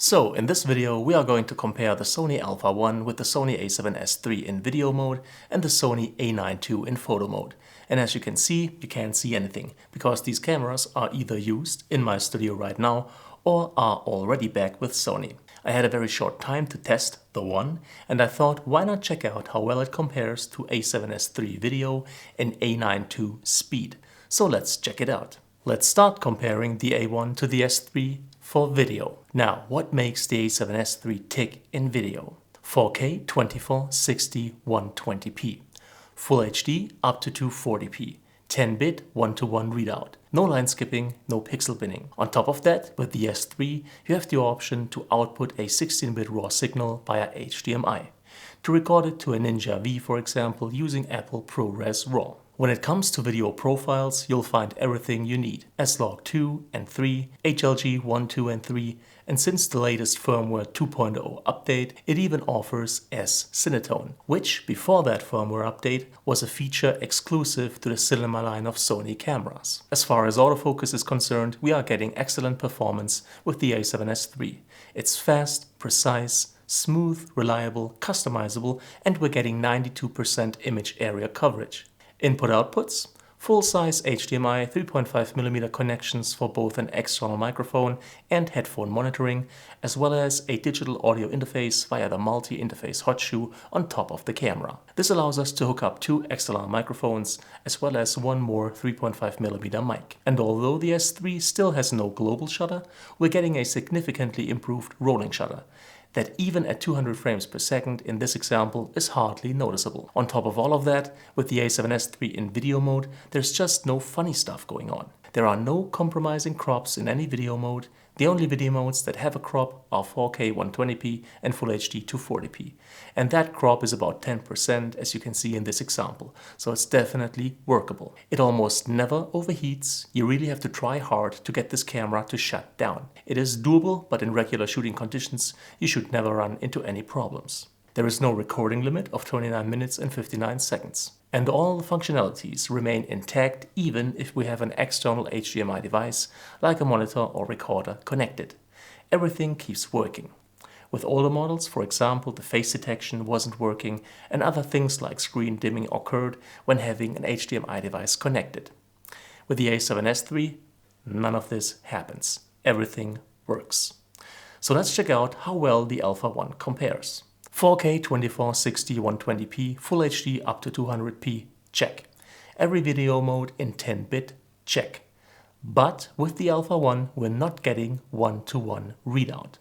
So in this video we are going to compare the Sony Alpha 1 with the Sony A7S III in video mode and the Sony A9 II in photo mode. And as you can see, you can't see anything because these cameras are either used in my studio right now or are already back with Sony. I had a very short time to test the one and I thought why not check out how well it compares to A7S III video and A9 II speed. So let's check it out. Let's start comparing the A1 to the S3 for video. Now, what makes the A7S III tick in video? 4K 2460 120p, Full HD up to 240p, 10-bit 1:1 readout, no line skipping, no pixel binning. On top of that, with the S3, you have the option to output a 16-bit raw signal via HDMI, to record it to a Ninja V, for example, using Apple ProRes RAW. When it comes to video profiles, you'll find everything you need: S-Log 2 and 3, HLG 1, 2 and 3, and since the latest firmware 2.0 update, it even offers S-Cinetone, which before that firmware update was a feature exclusive to the cinema line of Sony cameras. As far as autofocus is concerned, we are getting excellent performance with the A7S III. It's fast, precise, smooth, reliable, customizable, and we're getting 92% image area coverage. Input outputs: full-size HDMI 3.5mm connections for both an external microphone and headphone monitoring, as well as a digital audio interface via the multi-interface hot shoe on top of the camera. This allows us to hook up two external microphones as well as one more 3.5mm mic. And although the S3 still has no global shutter, we're getting a significantly improved rolling shutter that even at 200 frames per second in this example is hardly noticeable. On top of all of that, with the A7S III in video mode, there's just no funny stuff going on. There are no compromising crops in any video mode. The only video modes that have a crop are 4K 120p and Full HD 240p. And that crop is about 10%, as you can see in this example, so it's definitely workable. It almost never overheats. You really have to try hard to get this camera to shut down. It is doable, but in regular shooting conditions, you should never run into any problems. There is no recording limit of 29 minutes and 59 seconds. And all the functionalities remain intact even if we have an external HDMI device like a monitor or recorder connected. Everything keeps working. With older models, for example, the face detection wasn't working and other things like screen dimming occurred when having an HDMI device connected. With the A7S III, none of this happens. Everything works. So let's check out how well the Alpha 1 compares. 4K 2460 120p, Full HD up to 200p, check. Every video mode in 10-bit, check. But with the Alpha 1 we're not getting 1:1 readout.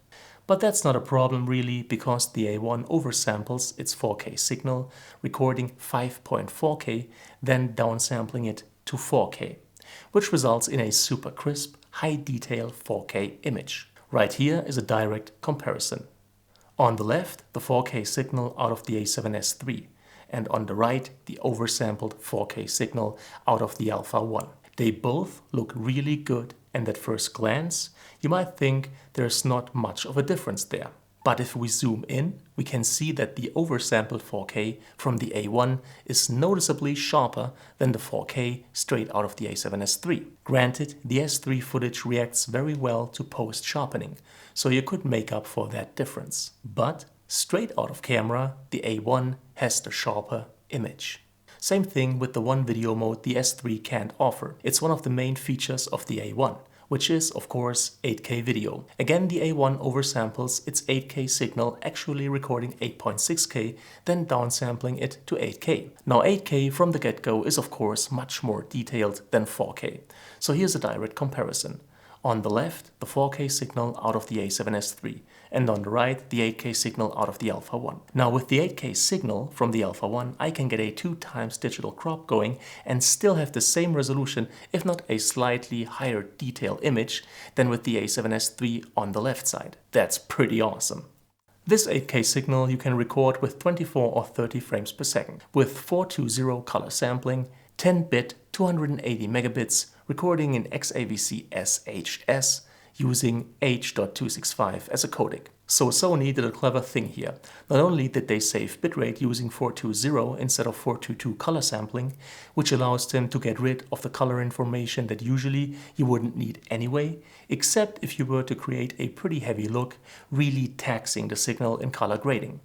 But that's not a problem really, because the A1 oversamples its 4K signal, recording 5.4K, then downsampling it to 4K, which results in a super crisp, high detail 4K image. Right here is a direct comparison. On the left, the 4K signal out of the A7S III, and on the right, the oversampled 4K signal out of the Alpha 1. They both look really good, and at first glance, you might think there's not much of a difference there. But if we zoom in, we can see that the oversampled 4K from the A1 is noticeably sharper than the 4K straight out of the A7S III. Granted, the S3 footage reacts very well to post-sharpening, so you could make up for that difference. But straight out of camera, the A1 has the sharper image. Same thing with the one video mode the S3 can't offer. It's one of the main features of the A1, which is, of course, 8K video. Again, the A1 oversamples its 8K signal, actually recording 8.6K, then downsampling it to 8K. Now 8K from the get-go is of course much more detailed than 4K. So here's a direct comparison. On the left, the 4K signal out of the A7S III, and on the right, the 8K signal out of the Alpha 1. Now with the 8K signal from the Alpha 1, I can get a 2x digital crop going and still have the same resolution, if not a slightly higher detail image, than with the A7S III on the left side. That's pretty awesome. This 8K signal you can record with 24 or 30 frames per second, with 420 color sampling, 10-bit 280 megabits, recording in XAVC SHS using H.265 as a codec. So Sony did a clever thing here. Not only did they save bitrate using 420 instead of 422 color sampling, which allows them to get rid of the color information that usually you wouldn't need anyway, except if you were to create a pretty heavy look, really taxing the signal in color grading.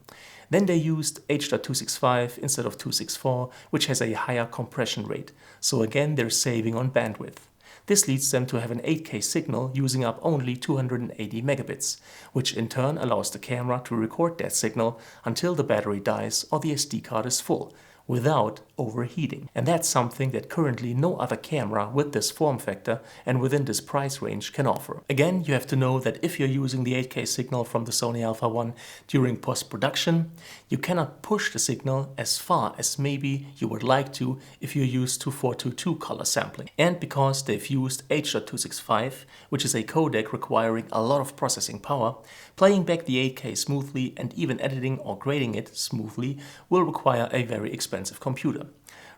Then they used H.265 instead of 264, which has a higher compression rate, so again they're saving on bandwidth. This leads them to have an 8K signal using up only 280 megabits, which in turn allows the camera to record that signal until the battery dies or the SD card is full, without overheating. And that's something that currently no other camera with this form factor and within this price range can offer. Again, you have to know that if you're using the 8K signal from the Sony Alpha 1 during post-production, you cannot push the signal as far as maybe you would like to if you're used to 422 color sampling. And because they've used H.265, which is a codec requiring a lot of processing power, playing back the 8K smoothly and even editing or grading it smoothly will require a very expensive computer.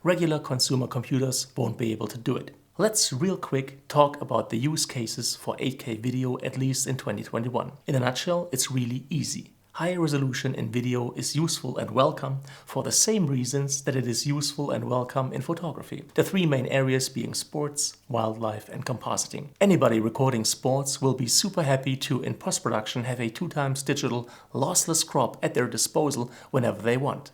Regular consumer computers won't be able to do it. Let's real quick talk about the use cases for 8K video, at least in 2021. In a nutshell, it's really easy. High resolution in video is useful and welcome for the same reasons that it is useful and welcome in photography. The three main areas being sports, wildlife and compositing. Anybody recording sports will be super happy to, in post-production, have a 2x digital lossless crop at their disposal whenever they want.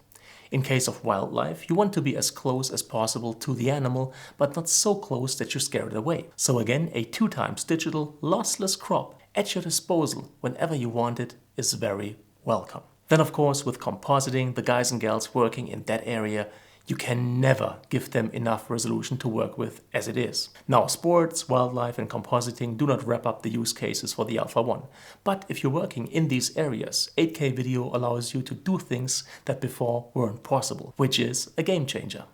In case of wildlife, you want to be as close as possible to the animal, but not so close that you scare it away. So again, a 2x digital lossless crop at your disposal whenever you want it is very welcome. Then of course, with compositing, the guys and gals working in that area, you can never give them enough resolution to work with as it is. Now, sports, wildlife and compositing do not wrap up the use cases for the Alpha 1. But if you're working in these areas, 8K video allows you to do things that before weren't possible, which is a game changer.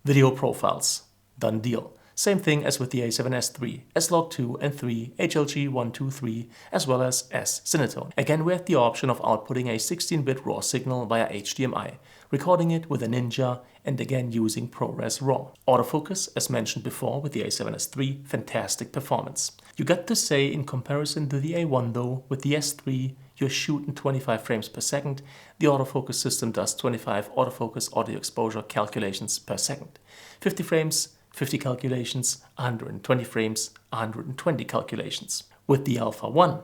Video profiles. Done deal. Same thing as with the A7S III, S-Log2 and 3, HLG1, 2, 3, as well as S-Cinetone. Again, we have the option of outputting a 16-bit RAW signal via HDMI, recording it with a Ninja, and again using ProRes RAW. Autofocus, as mentioned before with the A7S III, fantastic performance. You got to say, in comparison to the A1 though, with the S3, you're shooting 25 frames per second. The autofocus system does 25 autofocus audio exposure calculations per second. 50 frames, 50 calculations, 120 frames, 120 calculations. With the Alpha 1,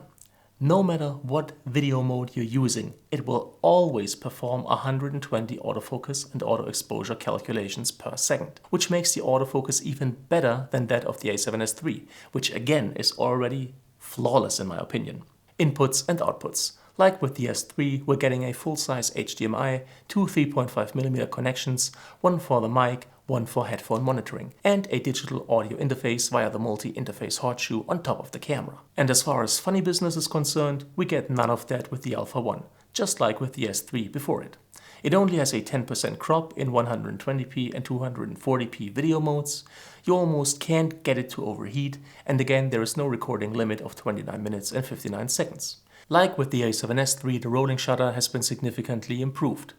no matter what video mode you're using, it will always perform 120 autofocus and auto exposure calculations per second, which makes the autofocus even better than that of the A7S III, which again is already flawless in my opinion. Inputs and outputs. Like with the S3, we're getting a full-size HDMI, two 3.5mm connections, one for the mic, one for headphone monitoring, and a digital audio interface via the multi-interface horseshoe on top of the camera. And as far as funny business is concerned, we get none of that with the Alpha 1, just like with the S3 before it. It only has a 10% crop in 120p and 240p video modes. You almost can't get it to overheat, and again there is no recording limit of 29 minutes and 59 seconds. Like with the A7S III, the rolling shutter has been significantly improved.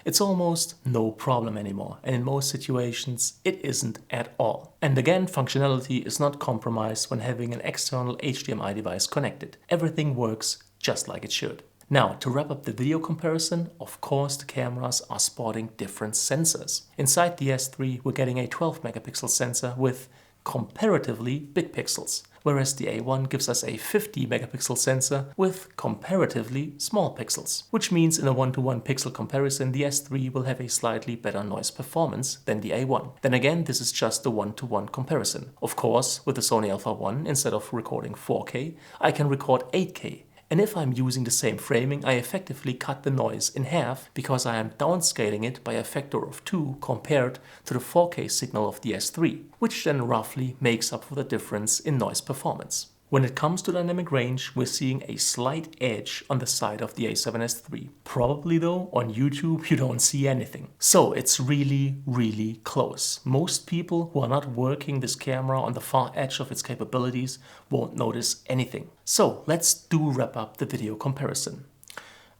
It's almost no problem anymore, and in most situations it isn't at all. And again, functionality is not compromised when having an external HDMI device connected. Everything works just like it should. Now, to wrap up the video comparison, of course the cameras are sporting different sensors. Inside the S3 we're getting a 12 megapixel sensor with comparatively big pixels, whereas the A1 gives us a 50 megapixel sensor with comparatively small pixels, which means in a 1-to-1 pixel comparison the S3 will have a slightly better noise performance than the A1. Then again, this is just a 1-to-1 comparison. Of course, with the Sony Alpha 1, instead of recording 4K, I can record 8K. And if I'm using the same framing, I effectively cut the noise in half because I am downscaling it by a factor of 2 compared to the 4K signal of the S3, which then roughly makes up for the difference in noise performance. When it comes to dynamic range, we're seeing a slight edge on the side of the A7S III. Probably though, on YouTube you don't see anything. So it's really, really close. Most people who are not working this camera on the far edge of its capabilities won't notice anything. So let's wrap up the video comparison.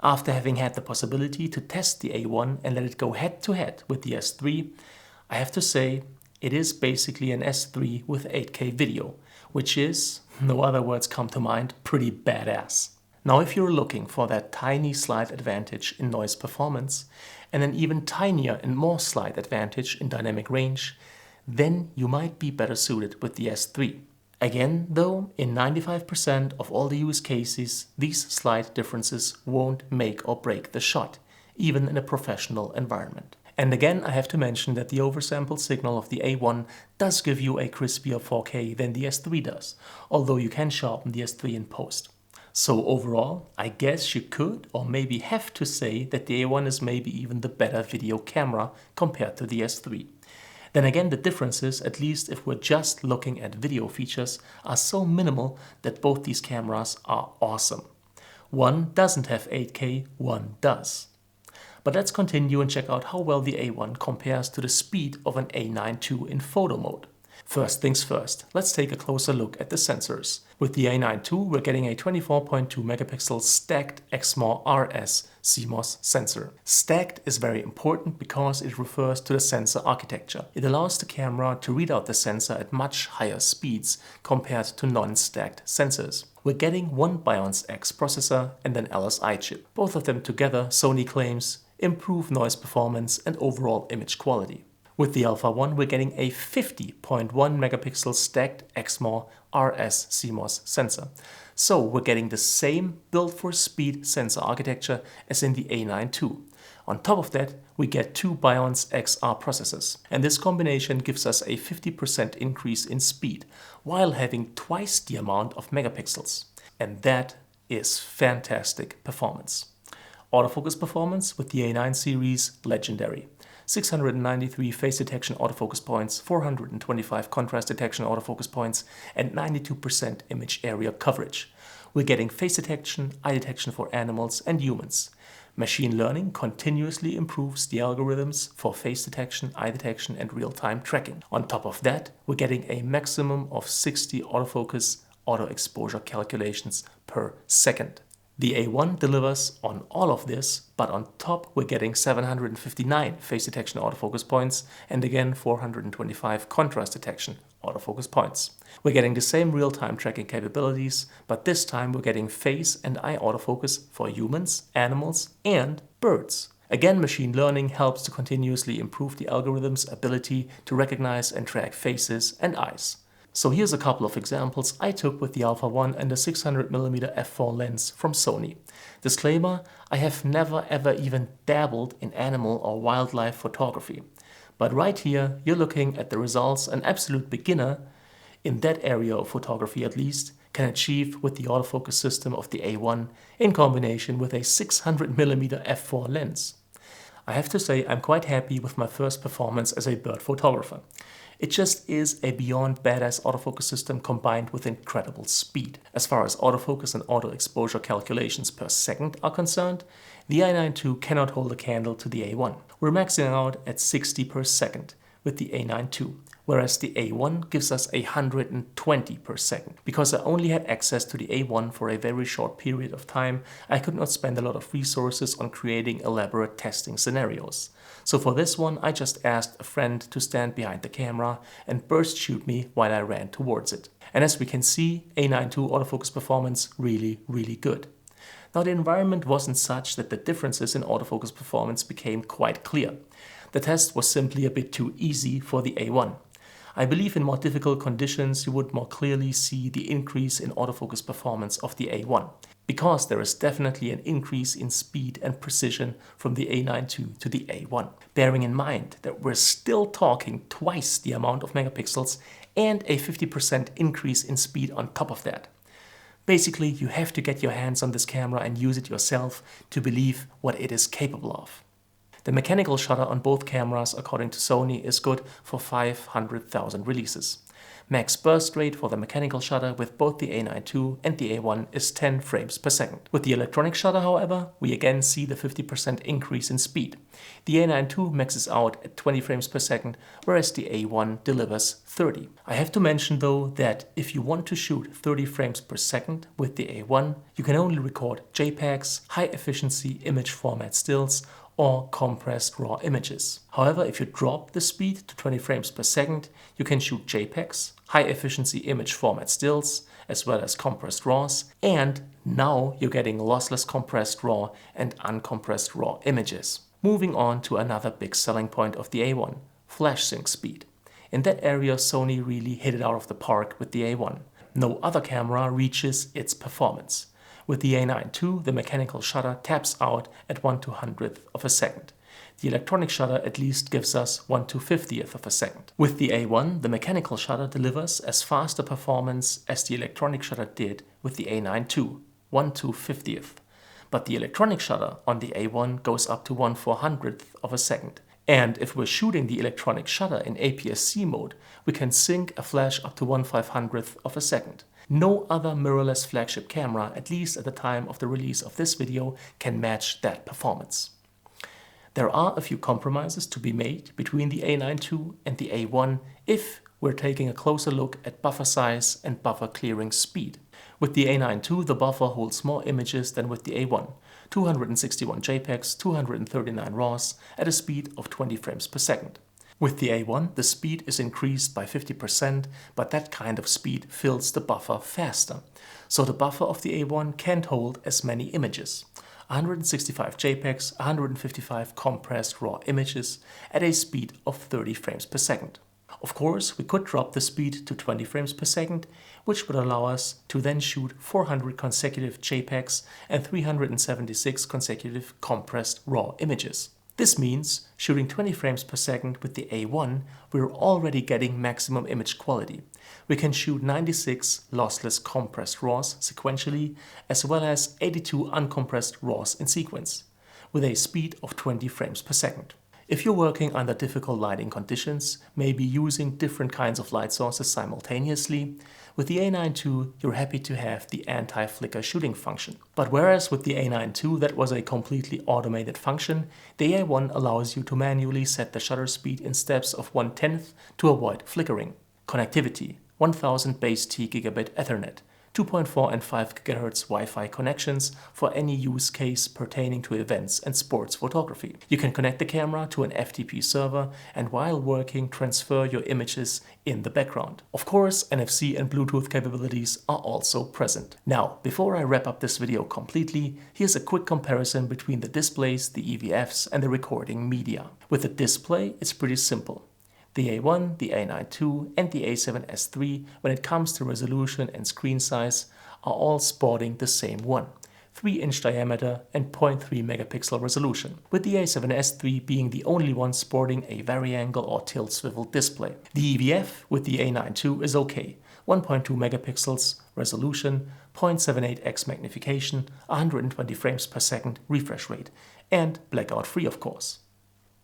After having had the possibility to test the A1 and let it go head to head with the S3, I have to say it is basically an S3 with 8K video, which is, no other words come to mind, pretty badass. Now if you're looking for that tiny slight advantage in noise performance and an even tinier and more slight advantage in dynamic range, then you might be better suited with the S3. Again, though, in 95% of all the use cases, these slight differences won't make or break the shot, even in a professional environment. And again, I have to mention that the oversampled signal of the A1 does give you a crispier 4K than the S3 does, although you can sharpen the S3 in post. So overall, I guess you could or maybe have to say that the A1 is maybe even the better video camera compared to the S3. Then again, the differences, at least if we're just looking at video features, are so minimal that both these cameras are awesome. One doesn't have 8K, one does. But let's continue and check out how well the A1 compares to the speed of an A9 II in photo mode. First things first, let's take a closer look at the sensors. With the A9 II, we're getting a 24.2 megapixel stacked exmor RS CMOS sensor. Stacked is very important because it refers to the sensor architecture. It allows the camera to read out the sensor at much higher speeds compared to non-stacked sensors. We're getting one Bionic X processor and an LSI chip. Both of them together, Sony claims, improve noise performance and overall image quality. With the Alpha 1, we're getting a 50.1 megapixel stacked exmor RS CMOS sensor. So we're getting the same built-for-speed sensor architecture as in the A9 II. On top of that, we get two Bionic XR processors, and this combination gives us a 50% increase in speed, while having twice the amount of megapixels. And that is fantastic performance. Autofocus performance with the A9 series, legendary. 693 face detection autofocus points, 425 contrast detection autofocus points, and 92% image area coverage. We're getting face detection, eye detection for animals and humans. Machine learning continuously improves the algorithms for face detection, eye detection, and real-time tracking. On top of that, we're getting a maximum of 60 autofocus auto exposure calculations per second. The A1 delivers on all of this, but on top we're getting 759 face detection autofocus points and again 425 contrast detection autofocus points. We're getting the same real-time tracking capabilities, but this time we're getting face and eye autofocus for humans, animals, and birds. Again, machine learning helps to continuously improve the algorithm's ability to recognize and track faces and eyes. So here's a couple of examples I took with the Alpha 1 and the 600mm f4 lens from Sony. Disclaimer, I have never ever even dabbled in animal or wildlife photography. But right here, you're looking at the results an absolute beginner, in that area of photography at least, can achieve with the autofocus system of the A1 in combination with a 600mm f4 lens. I have to say I'm quite happy with my first performance as a bird photographer. It just is a beyond badass autofocus system combined with incredible speed. As far as autofocus and auto exposure calculations per second are concerned, the A9 II cannot hold a candle to the A1. We're maxing out at 60 per second with the A9 II, whereas the A1 gives us 120 per second. Because I only had access to the A1 for a very short period of time, I could not spend a lot of resources on creating elaborate testing scenarios. So for this one, I just asked a friend to stand behind the camera and burst shoot me while I ran towards it. And as we can see, A9 II autofocus performance really good. Now the environment wasn't such that the differences in autofocus performance became quite clear. The test was simply a bit too easy for the A1. I believe in more difficult conditions you would more clearly see the increase in autofocus performance of the A1, because there is definitely an increase in speed and precision from the A9 II to the A1. Bearing in mind that we're still talking twice the amount of megapixels and a 50% increase in speed on top of that. Basically, you have to get your hands on this camera and use it yourself to believe what it is capable of. The mechanical shutter on both cameras, according to Sony, is good for 500,000 releases. Max burst rate for the mechanical shutter with both the A9 II and the A1 is 10 frames per second. With the electronic shutter, however, we again see the 50% increase in speed. The A9 II maxes out at 20 frames per second, whereas the A1 delivers 30. I have to mention though that if you want to shoot 30 frames per second with the A1, you can only record JPEGs, high efficiency image format stills, or compressed raw images. However, if you drop the speed to 20 frames per second, you can shoot JPEGs, high-efficiency image format stills, as well as compressed RAWs, and now you're getting lossless compressed RAW and uncompressed RAW images. Moving on to another big selling point of the A1, flash sync speed. In that area, Sony really hit it out of the park with the A1. No other camera reaches its performance. With the A9 II, the mechanical shutter taps out at 1/200th of a second. The electronic shutter at least gives us 1/250th of a second. With the A1, the mechanical shutter delivers as fast a performance as the electronic shutter did with the A9 II, 1/250th. But the electronic shutter on the A1 goes up to 1/400th of a second. And if we're shooting the electronic shutter in APS-C mode, we can sync a flash up to 1/500th of a second. No other mirrorless flagship camera, at least at the time of the release of this video, can match that performance. There are a few compromises to be made between the A9 II and the A1 if we're taking a closer look at buffer size and buffer clearing speed. With the A9 II, the buffer holds more images than with the A1, 261 JPEGs, 239 RAWs at a speed of 20 frames per second. With the A1, the speed is increased by 50%, but that kind of speed fills the buffer faster. So the buffer of the A1 can't hold as many images. 165 JPEGs, 155 compressed raw images at a speed of 30 frames per second. Of course, we could drop the speed to 20 frames per second, which would allow us to then shoot 400 consecutive JPEGs and 376 consecutive compressed raw images. This means shooting 20 frames per second with the A1, we're already getting maximum image quality. We can shoot 96 lossless compressed RAWs sequentially, as well as 82 uncompressed RAWs in sequence, with a speed of 20 frames per second. If you're working under difficult lighting conditions, maybe using different kinds of light sources simultaneously, with the A9 II, you're happy to have the anti-flicker shooting function. But whereas with the A9 II that was a completely automated function, the A1 allows you to manually set the shutter speed in steps of 1/10 to avoid flickering. Connectivity: 1000 base T gigabit Ethernet, 2.4 and 5 GHz Wi-Fi connections for any use case pertaining to events and sports photography. You can connect the camera to an FTP server and while working transfer your images in the background. Of course, NFC and Bluetooth capabilities are also present. Now, before I wrap up this video completely, here's a quick comparison between the displays, the EVFs, and the recording media. With the display, it's pretty simple. The A1, the A9 II, and the A7S III, when it comes to resolution and screen size, are all sporting the same one, 3-inch diameter and 0.3 megapixel resolution, with the A7S III being the only one sporting a vari-angle or tilt-swivel display. The EVF with the A9 II is okay, 1.2 megapixels resolution, 0.78x magnification, 120 frames per second refresh rate, and blackout free of course.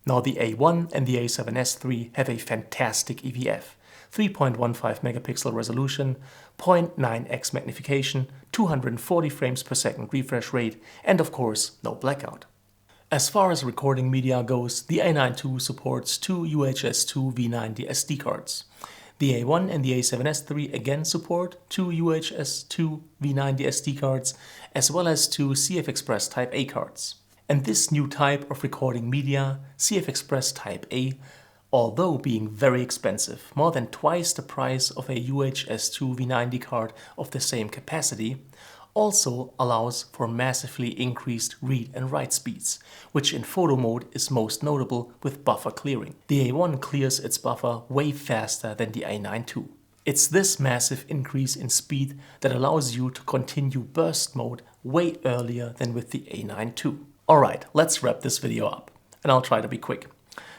Now the A1 and the A7S III have a fantastic EVF, 3.15 megapixel resolution, 0.9x magnification, 240 frames per second refresh rate, and of course no blackout. As far as recording media goes, the A9 II supports two UHS II V90 SD cards. The A1 and the A7S III again support two UHS II V90 SD cards, as well as two CF Express Type A cards. And this new type of recording media, CF Express Type A, although being very expensive, more than twice the price of a UHS II V90 card of the same capacity, also allows for massively increased read and write speeds, which in photo mode is most notable with buffer clearing. The A1 clears its buffer way faster than the A9 II. It's this massive increase in speed that allows you to continue burst mode way earlier than with the A9 II. Alright, let's wrap this video up, and I'll try to be quick.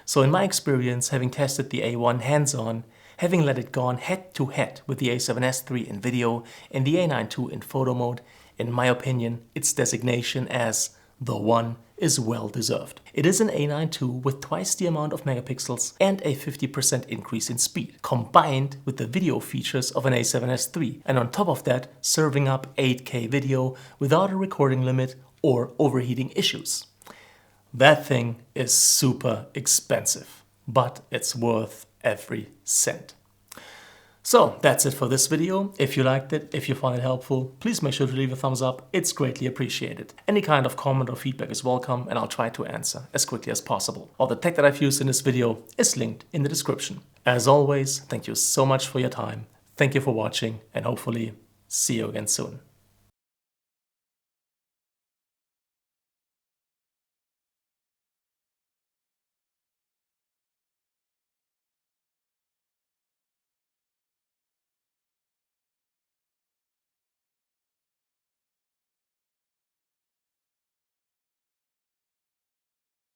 So in my experience, having tested the A1 hands-on, having let it gone head-to-head with the A7S III in video and the A9 II in photo mode, in my opinion, its designation as the one is well deserved. It is an A9 II with twice the amount of megapixels and a 50% increase in speed, combined with the video features of an A7S III, and on top of that, serving up 8K video without a recording limit or overheating issues. That thing is super expensive, but it's worth every cent. So that's it for this video. If you liked it, if you found it helpful, please make sure to leave a thumbs up. It's greatly appreciated. Any kind of comment or feedback is welcome, and I'll try to answer as quickly as possible. All the tech that I've used in this video is linked in the description. As always, thank you so much for your time. Thank you for watching, and hopefully see you again soon.